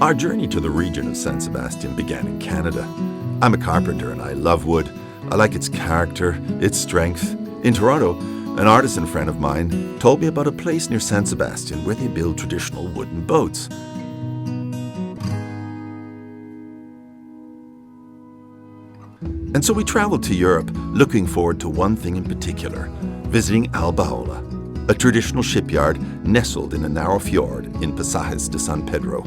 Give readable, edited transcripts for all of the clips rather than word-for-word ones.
Our journey to the region of San Sebastian began in Canada. I'm a carpenter and I love wood. I like its character, its strength. In Toronto, an artisan friend of mine told me about a place near San Sebastian where they build traditional wooden boats. And so we traveled to Europe, looking forward to one thing in particular, visiting Albaola, a traditional shipyard nestled in a narrow fjord in Pasajes de San Pedro.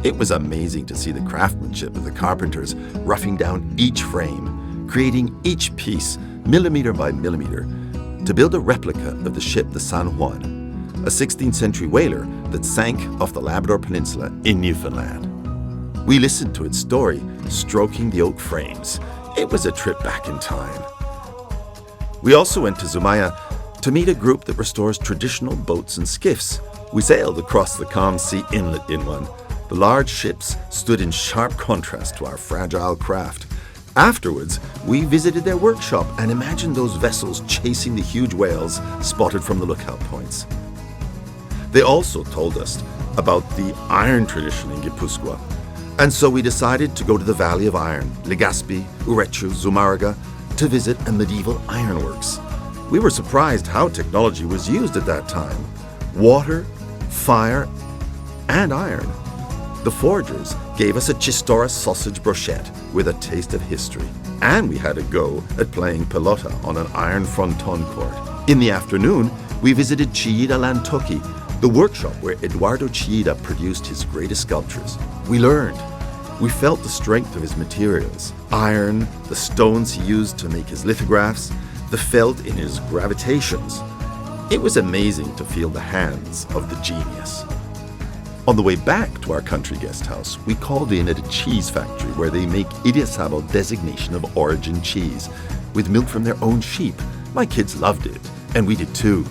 It was amazing to see the craftsmanship of the carpenters roughing down each frame, creating each piece millimeter by millimeter to build a replica of the ship the San Juan, a 16th century whaler that sank off the Labrador Peninsula in Newfoundland. We listened to its story, stroking the oak frames. It was a trip back in time. We also went to Zumaya to meet a group that restores traditional boats and skiffs. We sailed across the calm sea inlet in one. The large ships stood in sharp contrast to our fragile craft. Afterwards, we visited their workshop and imagined those vessels chasing the huge whales spotted from the lookout points. They also told us about the iron tradition in Gipuzkoa. And so we decided to go to the Valley of Iron, Legazpi, Urechu, Zumarraga, to visit a medieval ironworks. We were surprised how technology was used at that time. Water, fire, and iron. The forgers gave us a chistorra sausage brochette with a taste of history. And we had a go at playing pelota on an iron fronton court. In the afternoon, we visited Chillida Lantoki, the workshop where Eduardo Chillida produced his greatest sculptures. We learned. We felt the strength of his materials. Iron, the stones he used to make his lithographs, the felt in his gravitations. It was amazing to feel the hands of the genius. On the way back to our country guest house, we called in at a cheese factory where they make Idiazabal designation of origin cheese, with milk from their own sheep. My kids loved it, and we did too.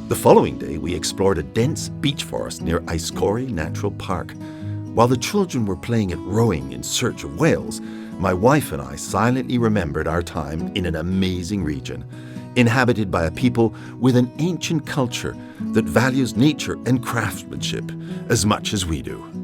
The following day, we explored a dense beech forest near Aiscorri Natural Park. While the children were playing at rowing in search of whales, my wife and I silently remembered our time in an amazing region, inhabited by a people with an ancient culture that values nature and craftsmanship as much as we do.